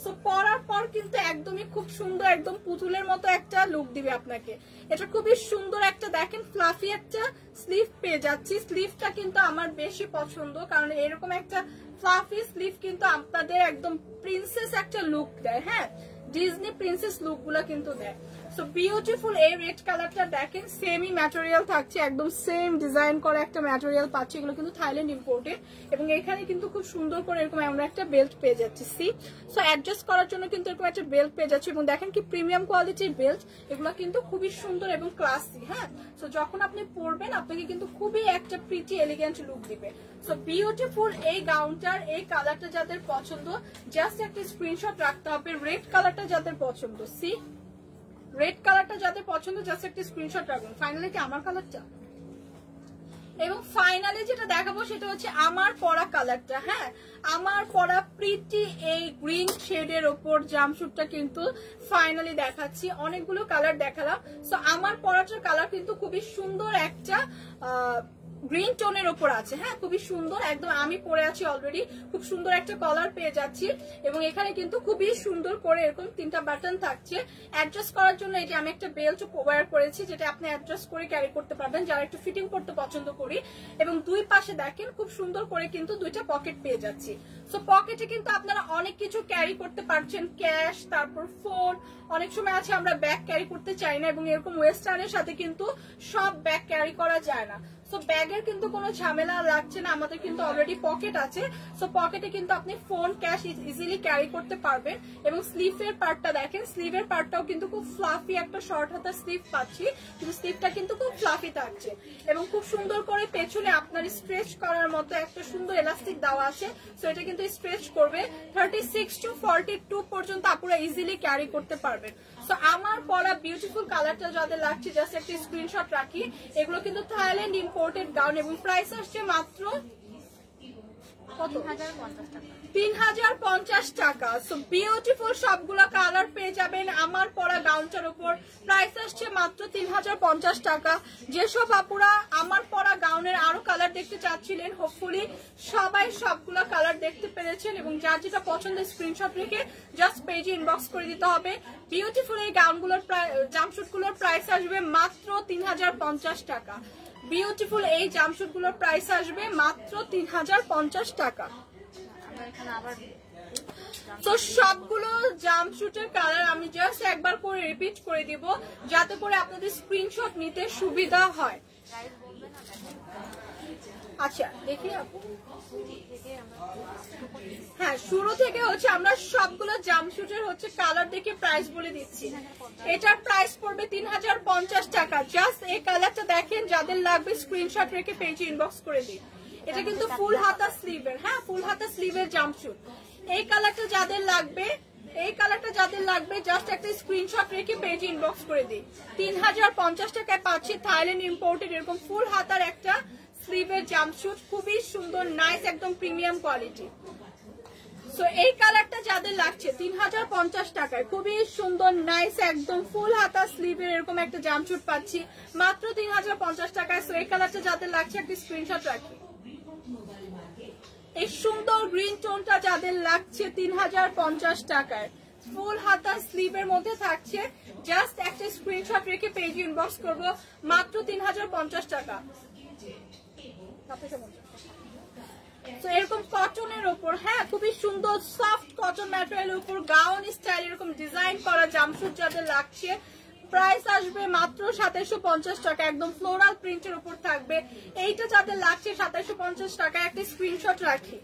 সো পরার পর কিন্তু একদমই খুব সুন্দর, একদম পুতুলের মতো একটা লুক দিবে আপনাকে। এটা খুবই সুন্দর একটা দেখেন ফ্লাফি একটা স্লিভ পেয়ে যাচ্ছি। স্লিভটা কিন্তু আমার বেশি পছন্দ, কারণ এরকম একটা ফ্লাফি স্লিভ কিন্তু আপনাদের একদম প্রিন্সেস একটা লুক দেয়। হ্যাঁ, ডিজনি প্রিন্সেস লুক গুলা কিন্তু দেয়। সো বিউটিফুল এই রেড কালারটা দেখেন, সেমই ম্যাটেরিয়াল থাকছে, একদম সেম ডিজাইন করা একটা ম্যাটেরিয়াল পাচ্ছি। এগুলো কিন্তু থাইল্যান্ড ইম্পোর্টেড এবং এখানে কিন্তু খুব সুন্দর করে এরকম আমরা একটা বেল্ট পেয়ে যাচ্ছি। সি সো অ্যাডজাস্ট করার জন্য কিন্তু এরকম একটা বেল্ট পেয়ে যাচ্ছি এবং দেখেন কি প্রিমিয়াম কোয়ালিটির বেল্ট, এগুলো কিন্তু খুবই সুন্দর এবং ক্লাসি। হ্যাঁ, সো যখন আপনি পরবেন আপনাকে কিন্তু খুবই একটা প্রিটি এলিগেন্ট লুক দিবে। সো বিউটিফুল এই গাউনটার এই কালারটা যাদের পছন্দ জাস্ট একটা স্ক্রিনশট রাখতে হবে। রেড কালারটা যাদের পছন্দ, সি রেড কালারটা যাদের পছন্দ জাস্ট একটা স্ক্রিনশট রাখবেন। ফাইনালি কি আমার কালারটা, এবং ফাইনালি যেটা দেখাবো সেটা হচ্ছে আমার পরা কালারটা। হ্যাঁ, আমার পরা প্রিটি এই গ্রিন শেডের ওপর জাম্পস্যুটটা কিন্তু ফাইনালি দেখাচ্ছি। অনেকগুলো কালার দেখালাম। সো আমার পরাটার কালার কিন্তু খুবই সুন্দর একটা গ্রিন টোনের ওপর আছে। হ্যাঁ, খুবই সুন্দর, একদম আমি পরে আছি অলরেডি। খুব সুন্দর একটা কলার পেয়ে যাচ্ছি এবং এখানে কিন্তু খুবই সুন্দর করে এরকম 3টা বাটন থাকছে। অ্যাডজাস্ট করার জন্য এই যে আমি একটা বেল্ট ওয়্যার করেছি, যেটা আপনি অ্যাডজাস্ট করে ক্যারি করতে পারবেন যারা একটু ফিটিং করতে পছন্দ করি। এবং দুই পাশে দেখেন খুব সুন্দর করে কিন্তু 2টা পকেট পেয়ে যাচ্ছি। সো পকেটে কিন্তু আপনারা অনেক কিছু ক্যারি করতে পারছেন, ক্যাশ, তারপর ফোন। অনেক সময় আছে আমরা ব্যাগ ক্যারি করতে চাই না এবং এরকম ওয়েস্টার্নের সাথে কিন্তু সব ব্যাগ ক্যারি করা যায় না। সো ব্যাগের কিন্তু কোনো ঝামেলা লাগছে না, আমাদের কিন্তু অলরেডি পকেট আছে। সো পকেটে কিন্তু আপনি ফোন, ক্যাশ ইজিলি ক্যারি করতে পারবেন। এবং স্লিভের পার্টটা দেখেন, স্লিভের পার্টটাও কিন্তু খুব ফ্লাফি একটা শর্ট হাতা স্লিভ পাচ্ছি, কিন্তু স্লিভটা কিন্তু খুব ফ্লাফি থাকছে এবং খুব সুন্দর করে পেছনে আপনার স্ট্রেচ করার মতো একটা সুন্দর এলাস্টিক দেওয়া আছে। সো এটা কিন্তু স্ট্রেচ করবে 36 to 42 পর্যন্ত আপনারা ইজিলি ক্যারি করতে পারবেন। সো আমার পরা বিউটিফুল কালারটা যাদের লাগছে জাস্ট একটা স্ক্রিনশট রাখি। এগুলো কিন্তু থাইল্যান্ড ইম্পোর্টেড গাউন এবং প্রাইস আসছে মাত্র কত, 3050 টাকা। সো বিউটিফুল সবগুলো কালার পেয়ে যাবেন আমার পরা গাউনটার উপর। প্রাইস আসছে মাত্র 3050 টাকা। যেসব আপুরা আমার পরা গাউনের আরো কালার দেখতে চাচ্ছিলেন, হোপফুলি সবাই সবগুলো কালার দেখতে পেরেছেন এবং যার যেটা পছন্দের স্ক্রিনশট রেখে জাস্ট পেজে ইনবক্স করে দিতে হবে। বিউটিফুল এই গাউনগুলোর জাম্পস্যুটগুলোর প্রাইস আসবে মাত্র 3050 টাকা। বিউটিফুল এই জাম্পস্যুটগুলোর প্রাইস আসবে মাত্র 3050 টাকা। তো সবগুলো জাম্পস্যুটের কালার আমি জাস্ট একবার করে রিপিট করে দিব যাতে করে আপনাদের স্ক্রিনশট নিতে সুবিধা হয়। আচ্ছা দেখি আপু, হ্যাঁ শুরু থেকে হচ্ছে আমরা সবগুলো জাম্পস্যুটের হচ্ছে কালার দেখে প্রাইস বলে দিচ্ছি। এটার প্রাইস পড়বে 3050 টাকা। জাস্ট এই কালারটা দেখেন, যাদের লাগবে স্ক্রিনশট রেখে পেজে ইনবক্স করে দিন। এটা কিন্তু ফুল হাতা স্লিভের, হ্যাঁ ফুল হাতা স্লিভের জাম্পস্যুট। এই কালারটা যাদের লাগবে, এই কালারটা যাদের লাগবে জাস্ট একটা স্ক্রিনশট রেখে পেজে ইনবক্স করে দিন। 3050 টাকায় পাচ্ছি থাইল্যান্ড ইম্পোর্টেড এরকম ফুল হাতার একটা স্লিভের জাম্পস্যুট, খুবই সুন্দর, নাইস, একদম প্রিমিয়াম কোয়ালিটি। সো এই কালারটা যাদের লাগছে 3050 টাকায় খুবই সুন্দর, নাইস, একদম ফুল হাতা স্লিভের এরকম একটা জাম্পস্যুট পাচ্ছি মাত্র 3050 টাকায়। সো এই কালারটা যাদের লাগছে একটা স্ক্রিনশট রাখি। এই সুন্দর গ্রিন টোনটা যাদের লাগছে 3050 টাকায় ফুল হাতা স্লিভের মধ্যে থাকছে, জাস্ট একটা স্ক্রিনশট রেখে পেজে ইনবক্স করবো মাত্র 3050 টাকা। তো এরকম কটনের উপর, হ্যাঁ খুবই সুন্দর সফট কটন ম্যাটেরিয়ালের উপর গাউন স্টাইল এরকম ডিজাইন করা জাম্পস্যুট যাদের লাগছে প্রাইস আসবে মাত্র 2750 টাকা। একদম ফ্লোরাল প্রিন্টের উপর থাকবে। এইটা যাদের লাগছে 2750 টাকা, একটা স্ক্রিনশট রাখি।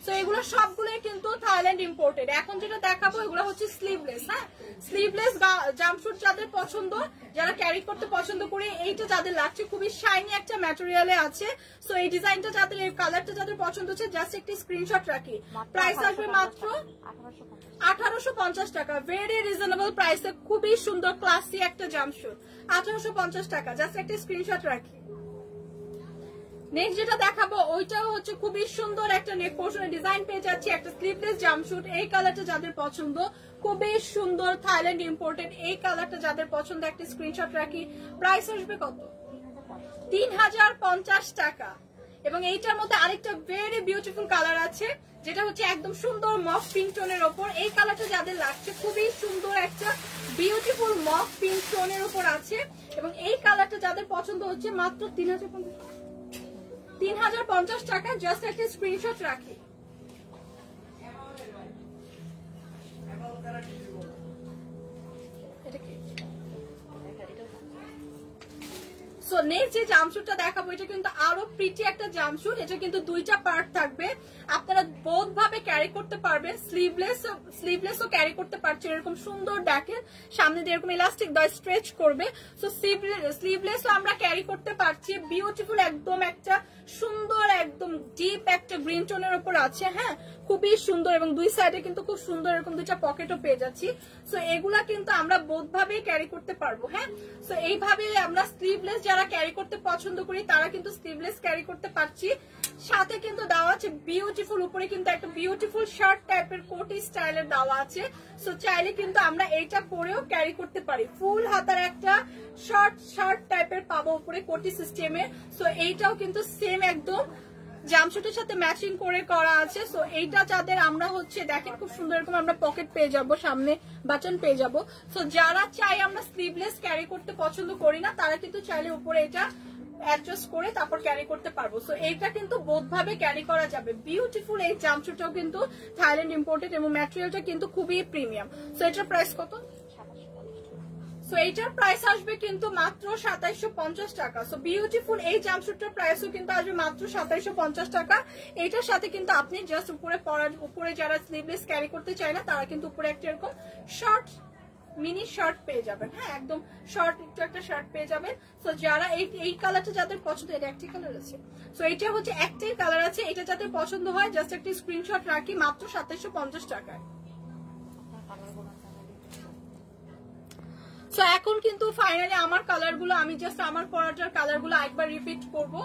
তো এগুলো সবগুলোই কিন্তু থাইল্যান্ড ইম্পোর্টেড। এখন যেটা দেখাবো এগুলো হচ্ছে স্লিভলেস। হ্যাঁ স্লিভলেস জাম্পস্যুট যাদের পছন্দ, যারা ক্যারি করতে পছন্দ করে, এইটা যাদের লাগছে খুবই শাইনি একটা ম্যাটেরিয়ালে আছে। সো এই ডিজাইনটা যাদের, এই কালারটা যাদের পছন্দ হচ্ছে জাস্ট একটি স্ক্রিনশট রাখি। প্রাইস আসবে মাত্র 1850 টাকা। ভেরি রিজনেবল প্রাইসে খুবই সুন্দর ক্লাসি একটা জাম্পস্যুট 1850 টাকা। জাস্ট একটা স্ক্রিনশট রাখি। নেক্সট যেটা দেখাবো ওইটাও হচ্ছে খুবই সুন্দর একটা নেক পোর্শনের ডিজাইন পেয়ে যাচ্ছি, একটা স্লিভলেস জাম্পশুট। এই কালারটা যাদের পছন্দ, খুবই সুন্দর থাইল্যান্ড ইম্পোর্টেড এই কালারটা যাদের পছন্দ, একটা স্ক্রিনশট রাখি। প্রাইস আসবে কত? 3050 টাকা। এবং এইটার মধ্যে আরেকটা ভেরি বিউটিফুল কালার আছে, যেটা হচ্ছে একদম সুন্দর মফ পিঙ্ক টোনের ওপর। এই কালারটা যাদের লাগছে, খুবই সুন্দর একটা বিউটিফুল মফ পিঙ্ক টোনের উপর আছে। এবং এই কালারটা যাদের পছন্দ হচ্ছে মাত্র 3050 টাকা। জাস্ট একটা স্ক্রিনশট রাখি। সো নেক্সট যে জাম্পশুটটা দেখাবো এটা কিন্তু আরো প্রিটি একটা জাম্পশুট। এটা কিন্তু দুইটা পার্ট থাকবে, আপনারা বোথ ভাবে ক্যারি করতে পারবেন। স্লিভলেসও ক্যারি করতে পারছেন, এরকম সুন্দর দেখেন সামনে দিয়ে এরকম ইলাস্টিক দিয়ে স্ট্রেচ করবে। সো স্লিভলেসও আমরা ক্যারি করতে পারছি। বিউটিফুল একদম একটা সুন্দর একদম ডিপ একটা গ্রিন টোনের উপর আছে। হ্যাঁ, খুবই সুন্দর এবং দুই সাইডে কিন্তু খুব সুন্দর এরকম দুইটা পকেটও পেয়ে যাচ্ছি। সো এগুলা কিন্তু আমরা বোথ ভাবেই ক্যারি করতে পারবো। হ্যাঁ, সো এইভাবে আমরা স্লিভলেস যারা ক্যারি করতে পছন্দ করি তারা কিন্তু স্লিভলেস ক্যারি করতে পারছি। সাথে কিন্তু দেওয়া আছে বিউটিফুল, উপরে কিন্তু একটা বিউটিফুল শার্ট টাইপের কোটি স্টাইলের দেওয়া আছে। সো চাইলে কিন্তু আমরা এইটা পরেও ক্যারি করতে পারি। ফুল হাতার একটা শার্ট টাইপের পাবো উপরে কোটি সিস্টেমে। সো এইটাও কিন্তু সেম একদম জামশুটের সাথে ম্যাচিং করে করা আছে। সো এইটা যাদের আমরা হচ্ছে দেখেন খুব সুন্দর এরকম আমরা পকেট পেয়ে যাব, সামনে বাটন পেয়ে যাব। সো যারা চাই আমরা স্লিভলেস ক্যারি করতে পছন্দ করি না তারা কিন্তু চাইলে উপরে এটা অ্যাডজাস্ট করে তারপর ক্যারি করতে পারবো। সো এইটা কিন্তু বোধ ভাবে ক্যারি করা যাবে। বিউটিফুল এই জামশুটটাও কিন্তু থাইল্যান্ড ইম্পোর্টেড এবং ম্যাটেরিয়ালটা কিন্তু খুবই প্রিমিয়াম। সো এটার প্রাইস কত? সো এইটার প্রাইস আসবে কিন্তু মাত্র 2750 টাকা। সো বিউটিফুল এই জাম্পশুটটার প্রাইসও কিন্তু আসবে মাত্র 2750 টাকা। এইটার সাথে কিন্তু আপনি জাস্ট উপরে যারা স্লিভলেস ক্যারি করতে চায় না তারা কিন্তু উপরে একটা এরকম শর্ট মিনি শার্ট পেয়ে যাবেন। হ্যাঁ, একদম শর্ট একটু একটা শার্ট পেয়ে যাবেন। সো যারা এই কালারটা যাদের পছন্দ, এটা একটি কালার আছে। সো এটা হচ্ছে একটাই কালার আছে, এটা যাদের পছন্দ হয় জাস্ট একটা স্ক্রিনশট রাখি মাত্র 2750 টাকায়। সো এখন কিন্তু ফাইনালি আমার কালারগুলো, আমি জাস্ট আমার পরাটার কালারগুলো একবার রিপিট করব।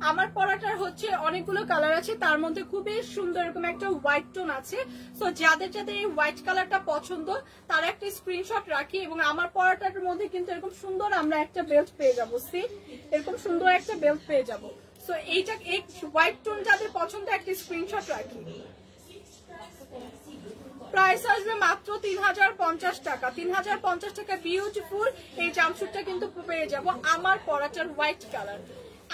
আমার পরাটার হচ্ছে অনেকগুলো কালার আছে, তার মধ্যে খুবই সুন্দর এরকম একটা হোয়াইট টোন আছে। সো যাদের যাদের এই হোয়াইট কালারটা পছন্দ তারা একটা স্ক্রিনশট রাখি। এবং আমার পরাটার মধ্যে কিন্তু এরকম সুন্দর আমরা একটা বেল্ট পেয়ে যাবো। সি এরকম সুন্দর একটা বেল্ট পেয়ে যাবো। সো এইটা এই হোয়াইট টোন যাদের পছন্দ একটা স্ক্রিনশট রাখি। প্রাইস আসবে মাত্র 3050 টাকা। 3050 টাকা বিউটিফুল এই জাম্পশুটটা কিন্তু পেয়ে যাব। আমার পরাটার হোয়াইট কালার,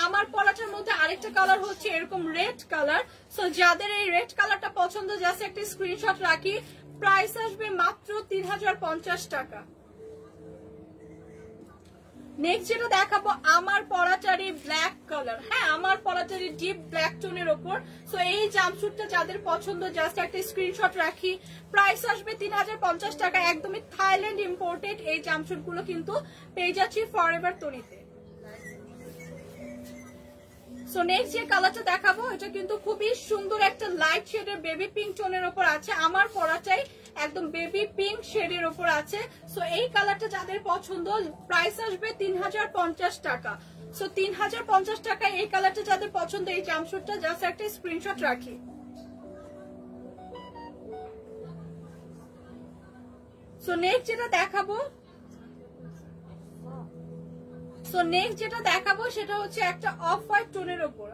আমার পরাটার মধ্যে আরেকটা কালার হচ্ছে এরকম রেড কালার। সো যাদের এই রেড কালারটা পছন্দ জাস্ট একটা স্ক্রিনশট রাখি। প্রাইস আসবে মাত্র 3050 টাকা। নেক্সট যেটা দেখাবো আমার পরাটারি ব্ল্যাক কালার। হ্যাঁ, আমার পরাটারি ডিপ ব্ল্যাক টোনের ওপর। সো এই জাম্পশুটটা যাদের পছন্দ জাস্ট একটা স্ক্রিনশট রাখি। প্রাইস আসবে 3050 টাকা। একদমই থাইল্যান্ড ইম্পোর্টেড এই জাম্পশুট গুলো কিন্তু পেয়ে যাচ্ছি ফরএভার তৈরিতে। সো নেক্সট যে কালারটা দেখাবো এটা কিন্তু খুবই সুন্দর একটা লাইট শেডের বেবি পিঙ্ক টোনের ওপর আছে। আমার পরাটাই একদম বেবি পিঙ্ক শেডের ওপর আছে। সো এই কালারটা যাদের পছন্দ প্রাইস আসবে 3050 টাকা। সো 3050 টাকা এই কালারটা যাদের পছন্দ এই জাম্পশুটটা জাস্ট একটা স্ক্রিনশট রাখি। সো নেক্সট যেটা দেখাবো সেটা হচ্ছে একটা অফ হোয়াইট টোনের ওপর।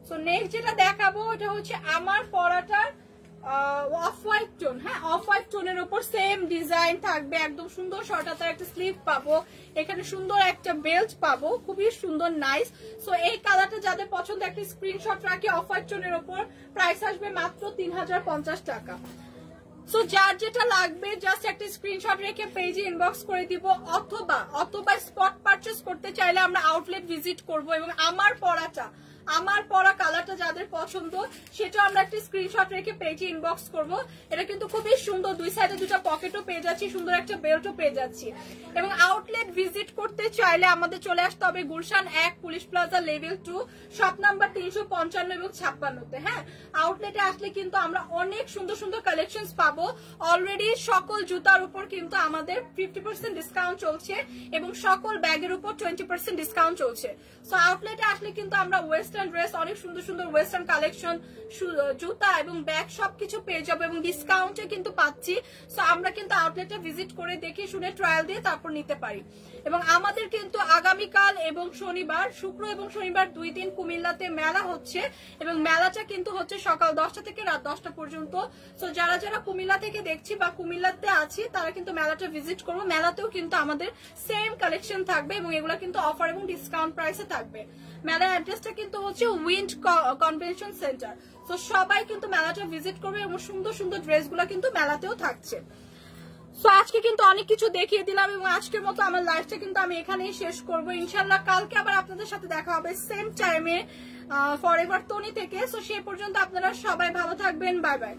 সো নেক্সট যেটা দেখাবো এটা হচ্ছে আমার পরাটার অফ হোয়াইট টোন। হ্যাঁ, অফ হোয়াইট টোনের উপর সেম ডিজাইন থাকবে, একদম সুন্দর শর্ট হাতার একটা স্লিভ পাবো, এখানে সুন্দর একটা বেল্ট পাবো, খুবই সুন্দর নাইস। সো এই কালারটা যাদের পছন্দ একটা স্ক্রিনশট রাখি। অফ হোয়াইট টোনের উপর প্রাইস আসবে মাত্র 3050 টাকা। সো যার যেটা লাগবে জাস্ট একটা স্ক্রিনশট রেখে পেজে ইনবক্স করে দিব, অথবা স্পট পারচেজ করতে চাইলে আমরা আউটলেট ভিজিট করব। এবং আমার আমার পরা কালারটা যাদের পছন্দ সেটা আমরা একটা স্ক্রিনশট রেখে পেজে ইনবক্স করব। এটা কিন্তু খুবই সুন্দর, দুই সাইডে দুটো পকেটও পেয়ে যাচ্ছি, সুন্দর একটা বেল্টও পেয়ে যাচ্ছি। এবং আউটলেট ভিজিট করতে চাইলে আমাদের চলে আসতে হবে Gulshan 1 police plaza level 2 shop number 355 এবং 56-তে। হ্যাঁ, আউটলেটে আসলে কিন্তু আমরা অনেক সুন্দর সুন্দর কালেকশনস পাবো। অলরেডি সকল জুতার উপর কিন্তু আমাদের 50% ডিসকাউন্ট চলছে এবং সকল ব্যাগের উপর 20% ডিসকাউন্ট চলছে। সো আউটলেটে আসলে কিন্তু আমরা ওয়েস্টার্ন ড্রেস, অনেক সুন্দর সুন্দর ওয়েস্টার্ন কালেকশন, জুতা এবং ব্যাগ সবকিছু পেয়ে যাবো এবং ডিসকাউন্টে কিন্তু পাচ্ছি। সো আমরা কিন্তু আউটলেটে ভিজিট করে দেখে শুনে ট্রায়াল দিয়ে তারপর নিতে পারি। এবং আমাদের কিন্তু আগামীকাল এবং শনিবার, শুক্র এবং শনিবার 2 দিন কুমিল্লাতে মেলা হচ্ছে এবং মেলাটা কিন্তু হচ্ছে সকাল 10টা থেকে রাত 10টা পর্যন্ত। সো যারা যারা কুমিল্লা থেকে দেখছি বা কুমিল্লাতে আছি তারা কিন্তু মেলাটা ভিজিট করবো। মেলাতেও কিন্তু আমাদের সেম কালেকশন থাকবে এবং এগুলো কিন্তু অফার এবং ডিসকাউন্ট প্রাইসে থাকবে। মেলার অ্যাড্রেসটা কিন্তু হচ্ছে উইন্ড কনভেনশন সেন্টার। তো সবাই কিন্তু মেলাটা ভিজিট করবে এবং সুন্দর সুন্দর ড্রেসগুলো কিন্তু মেলাতেও থাকছে। সো আজকে কিন্তু অনেক কিছু দেখিয়ে দিলাম এবং আজকের মতো আমার লাইফটা কিন্তু আমি এখানেই শেষ করবো। ইনশাল্লাহ কালকে আবার আপনাদের সাথে দেখা হবে সেম টাইমে ফরএভার তনি থেকে। সো সেই পর্যন্ত আপনারা সবাই ভালো থাকবেন। Bye bye.